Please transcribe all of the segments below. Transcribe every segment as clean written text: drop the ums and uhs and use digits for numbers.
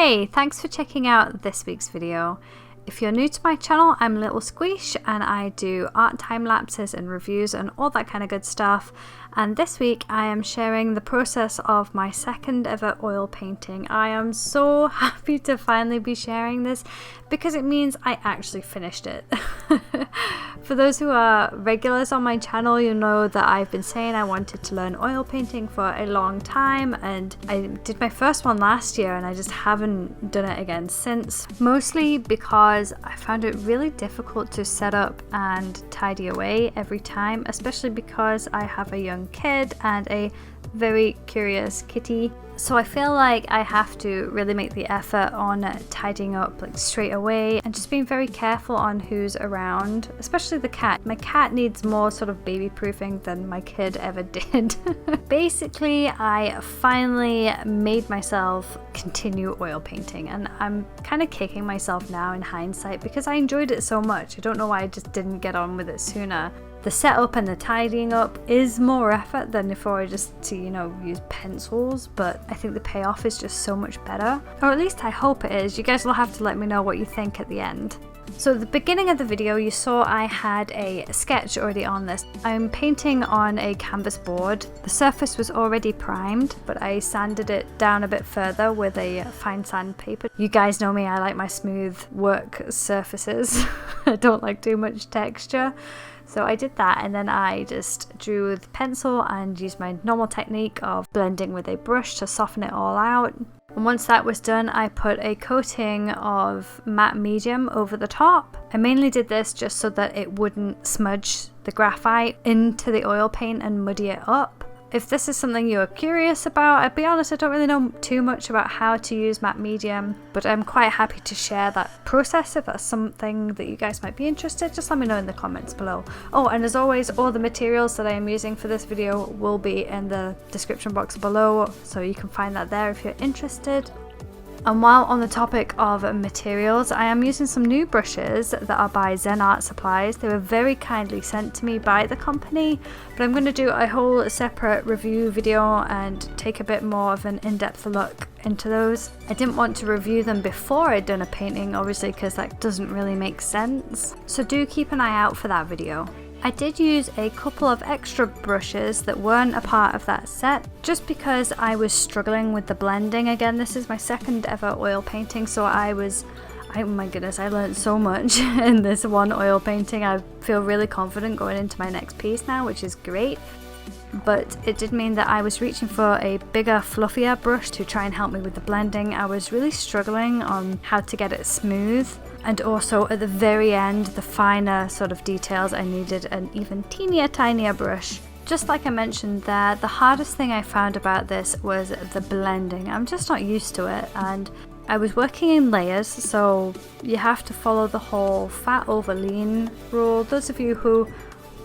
Hey, thanks for checking out this week's video. If you're new to my channel, I'm LittleSqueesh and I do art time lapses and reviews and all that kind of good stuff. And this week I am sharing the process of my second ever oil painting. I am so happy to finally be sharing this because it means I actually finished it. For those who are regulars on my channel, you know that I've been saying I wanted to learn oil painting for a long time, and I did my first one last year and I just haven't done it again since, mostly because I found it really difficult to set up and tidy away every time, especially because I have a young kid and a very curious kitty. So I feel like I have to really make the effort on tidying up like straight away and just being very careful on who's around, especially the cat. My cat needs more sort of baby proofing than my kid ever did. Basically, I finally made myself continue oil painting, and I'm kind of kicking myself now in hindsight because I enjoyed it so much. I don't know why I just didn't get on with it sooner. The setup and the tidying up is more effort than if I were just to, use pencils, but I think the payoff is just so much better. Or at least I hope it is. You guys will have to let me know what you think at the end. So at the beginning of the video you saw I had a sketch already on this. I'm painting on a canvas board. The surface was already primed, but I sanded it down a bit further with a fine sandpaper. You guys know me, I like my smooth work surfaces. I don't like too much texture. So I did that, and then I just drew with pencil and used my normal technique of blending with a brush to soften it all out. And once that was done, I put a coating of matte medium over the top. I mainly did this just so that it wouldn't smudge the graphite into the oil paint and muddy it up. If this is something you're curious about, I'll be honest, I don't really know too much about how to use matte medium, but I'm quite happy to share that process. If that's something that you guys might be interested, just let me know in the comments below. Oh, and as always, all the materials that I am using for this video will be in the description box below, so you can find that there if you're interested. And while on the topic of materials, I am using some new brushes that are by ZenArt supplies. They were very kindly sent to me by the company, but I'm going to do a whole separate review video and take a bit more of an in-depth look into those. I didn't want to review them before I'd done a painting, obviously, because that doesn't really make sense. So do keep an eye out for that video. I did use a couple of extra brushes that weren't a part of that set, just because I was struggling with the blending. Again, this is my second ever oil painting, so oh my goodness, I learned so much in this one oil painting. I feel really confident going into my next piece now, which is great. But it did mean that I was reaching for a bigger, fluffier brush to try and help me with the blending. I was really struggling on how to get it smooth. And also at the very end, the finer sort of details, I needed an even tinier brush. Just like I mentioned there, the hardest thing I found about this was the blending. I'm just not used to it, and I was working in layers, so you have to follow the whole fat over lean rule. Those of you who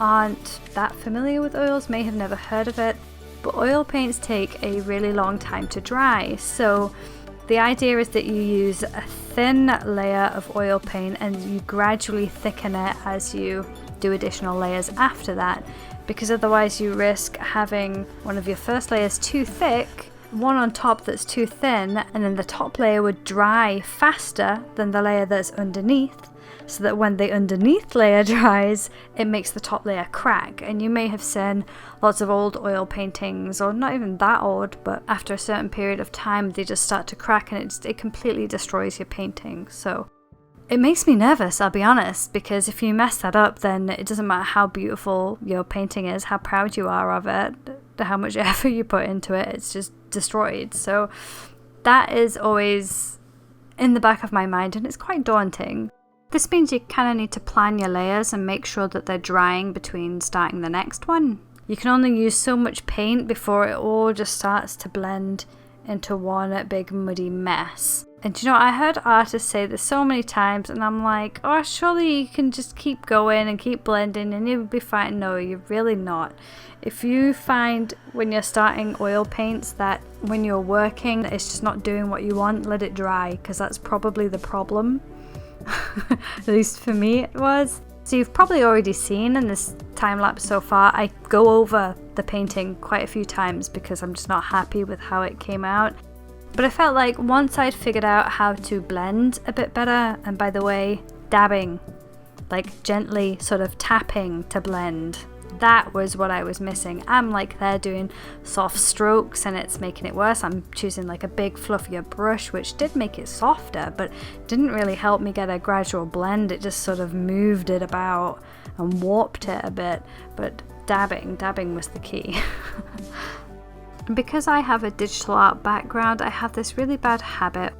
aren't that familiar with oils may have never heard of it, but oil paints take a really long time to dry. So the idea is that you use a thin layer of oil paint and you gradually thicken it as you do additional layers after that, because otherwise you risk having one of your first layers too thick, one on top that's too thin, and then the top layer would dry faster than the layer that's underneath, so that when the underneath layer dries, it makes the top layer crack. And you may have seen lots of old oil paintings, or not even that old, but after a certain period of time they just start to crack and it completely destroys your painting. So it makes me nervous, I'll be honest, because if you mess that up, then it doesn't matter how beautiful your painting is, how proud you are of it, how much effort you put into it, it's just destroyed. So that is always in the back of my mind, and it's quite daunting. This means you kind of need to plan your layers and make sure that they're drying between starting the next one. You can only use so much paint before it all just starts to blend into one big muddy mess. And I heard artists say this so many times, and I'm like, oh, surely you can just keep going and keep blending and you'll be fine. No, you're really not. If you find when you're starting oil paints that when you're working it's just not doing what you want, let it dry, because that's probably the problem. At least for me it was. So you've probably already seen in this time lapse so far, I go over the painting quite a few times because I'm just not happy with how it came out. But I felt like once I'd figured out how to blend a bit better, and by the way, dabbing, like gently sort of tapping to blend, that was what I was missing. I'm like there doing soft strokes and it's making it worse. I'm choosing like a big fluffier brush, which did make it softer, but didn't really help me get a gradual blend. It just sort of moved it about and warped it a bit. But dabbing was the key. Because I have a digital art background, I have this really bad habit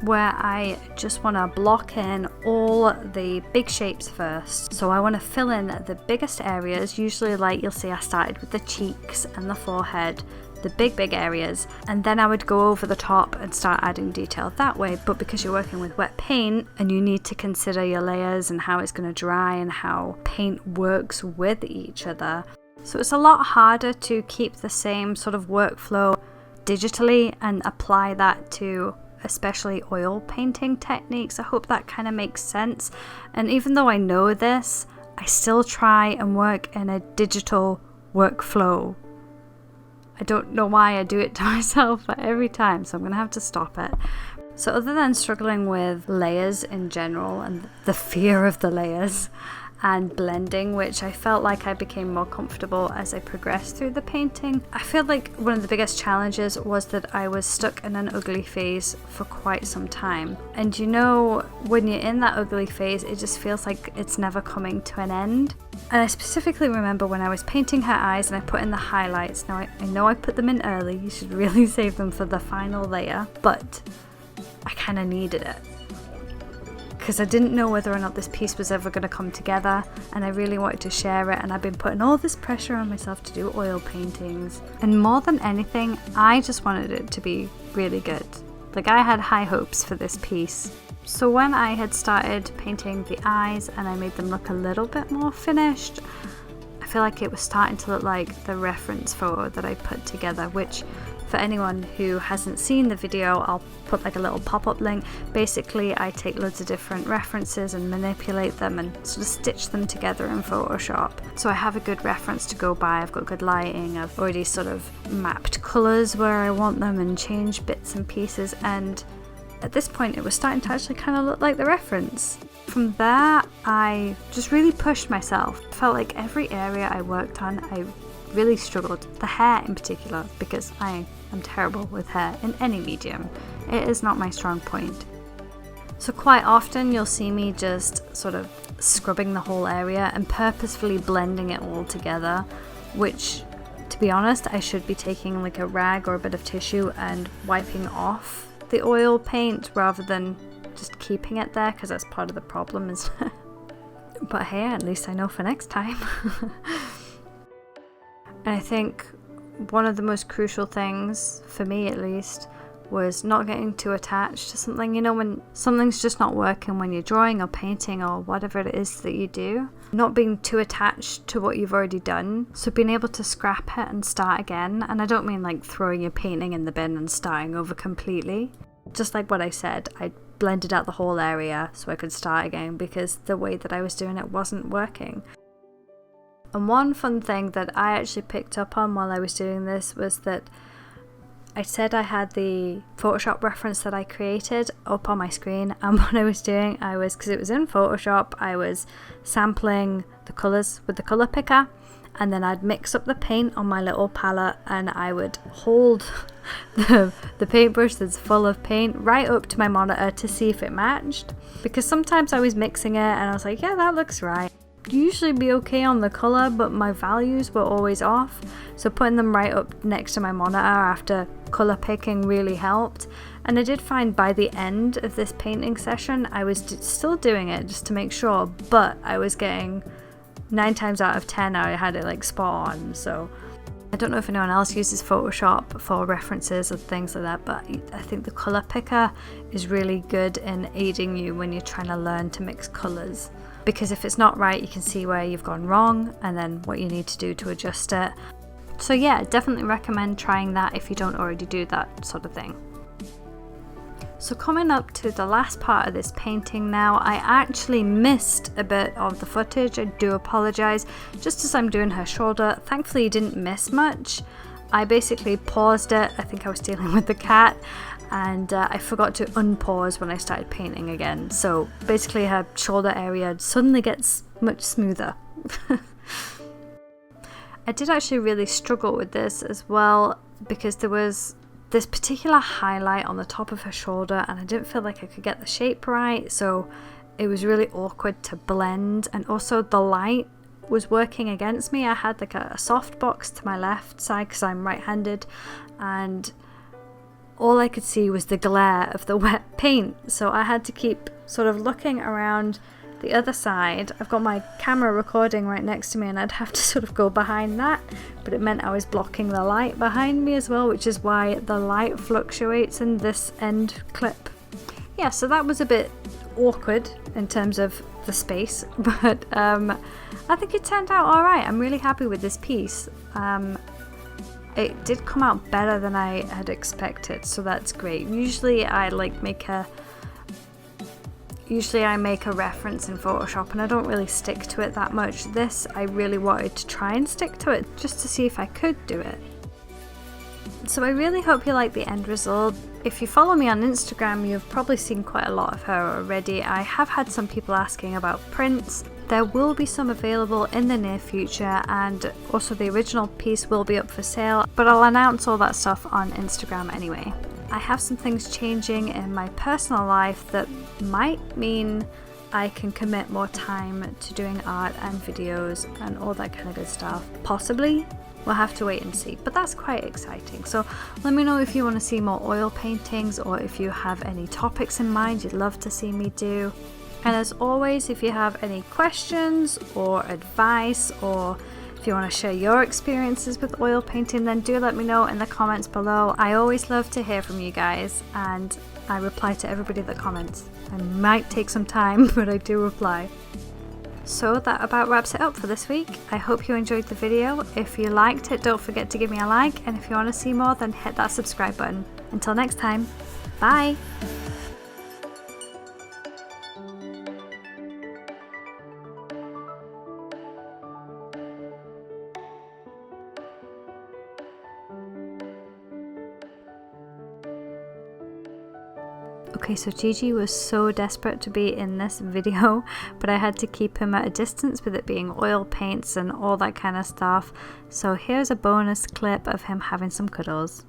where I just want to block in all the big shapes first. So I want to fill in the biggest areas. Usually, like you'll see, I started with the cheeks and the forehead, the big areas, and then I would go over the top and start adding detail that way. But because you're working with wet paint and you need to consider your layers and how it's going to dry and how paint works with each other, so it's a lot harder to keep the same sort of workflow digitally and apply that to especially oil painting techniques. I hope that kind of makes sense. And even though I know this, I still try and work in a digital workflow. I don't know why I do it to myself every time, so I'm gonna have to stop it. So other than struggling with layers in general and the fear of the layers and blending, which I felt like I became more comfortable as I progressed through the painting, I feel like one of the biggest challenges was that I was stuck in an ugly phase for quite some time. And you know, when you're in that ugly phase, it just feels like it's never coming to an end. And I specifically remember when I was painting her eyes and I put in the highlights. Now I know I put them in early, you should really save them for the final layer, but I kind of needed it, because I didn't know whether or not this piece was ever going to come together, and I really wanted to share it, and I've been putting all this pressure on myself to do oil paintings, and more than anything I just wanted it to be really good. Like, I had high hopes for this piece. So when I had started painting the eyes and I made them look a little bit more finished, I feel like it was starting to look like the reference photo that I put together, which for anyone who hasn't seen the video, I'll put like a little pop-up link. Basically, I take loads of different references and manipulate them and sort of stitch them together in Photoshop. So I have a good reference to go by, I've got good lighting, I've already sort of mapped colours where I want them and changed bits and pieces, and at this point it was starting to actually kind of look like the reference. From there, I just really pushed myself. I felt like every area I worked on, I really struggled. The hair in particular, because I am terrible with hair in any medium. It is not my strong point. So quite often you'll see me just sort of scrubbing the whole area and purposefully blending it all together, which, to be honest, I should be taking like a rag or a bit of tissue and wiping off the oil paint rather than just keeping it there, because that's part of the problem, isn't it? But hey, at least I know for next time. And I think one of the most crucial things, for me at least, was not getting too attached to something. You know, when something's just not working when you're drawing or painting or whatever it is that you do, not being too attached to what you've already done. So being able to scrap it and start again. And I don't mean like throwing your painting in the bin and starting over completely. Just like what I said, I blended out the whole area so I could start again because the way that I was doing it wasn't working. And one fun thing that I actually picked up on while I was doing this was that I said I had the Photoshop reference that I created up on my screen, and what I was doing, because it was in Photoshop, I was sampling the colours with the colour picker, and then I'd mix up the paint on my little palette and I would hold the paintbrush that's full of paint right up to my monitor to see if it matched, because sometimes I was mixing it and I was like, yeah, that looks right. Usually be okay on the colour, but my values were always off, so putting them right up next to my monitor after colour picking really helped. And I did find by the end of this painting session I was still doing it just to make sure, but I was getting 9 times out of 10 I had it like spot on. So I don't know if anyone else uses Photoshop for references or things like that, but I think the colour picker is really good in aiding you when you're trying to learn to mix colours. Because if it's not right, you can see where you've gone wrong and then what you need to do to adjust it. So yeah, definitely recommend trying that if you don't already do that sort of thing. So coming up to the last part of this painting now, I actually missed a bit of the footage. I do apologise. Just as I'm doing her shoulder, thankfully you didn't miss much. I basically paused it. I think I was dealing with the cat. and I forgot to unpause when I started painting again. So basically her shoulder area suddenly gets much smoother. I did actually really struggle with this as well, because there was this particular highlight on the top of her shoulder and I didn't feel like I could get the shape right, so it was really awkward to blend, and also the light was working against me. I had like a soft box to my left side because I'm right-handed, and all I could see was the glare of the wet paint, so I had to keep sort of looking around the other side. I've got my camera recording right next to me and I'd have to sort of go behind that, but it meant I was blocking the light behind me as well, which is why the light fluctuates in this end clip. Yeah, so that was a bit awkward in terms of the space, but I think it turned out alright. I'm really happy with this piece. It did come out better than I had expected, so that's great. Usually I make a reference in Photoshop and I don't really stick to it that much. This, I really wanted to try and stick to it just to see if I could do it. So I really hope you like the end result. If you follow me on Instagram, you've probably seen quite a lot of her already. I have had some people asking about prints. There will be some available in the near future, and also the original piece will be up for sale, but I'll announce all that stuff on Instagram anyway. I have some things changing in my personal life that might mean I can commit more time to doing art and videos and all that kind of good stuff. Possibly. We'll have to wait and see, but that's quite exciting. So let me know if you want to see more oil paintings, or if you have any topics in mind you'd love to see me do. And as always, if you have any questions or advice, or if you want to share your experiences with oil painting, then do let me know in the comments below. I always love to hear from you guys, and I reply to everybody that comments. I might take some time, but I do reply. So that about wraps it up for this week. I hope you enjoyed the video. If you liked it, don't forget to give me a like, and if you want to see more, then hit that subscribe button. Until next time, bye! Okay, so Gigi was so desperate to be in this video, but I had to keep him at a distance with it being oil paints and all that kind of stuff. So here's a bonus clip of him having some cuddles.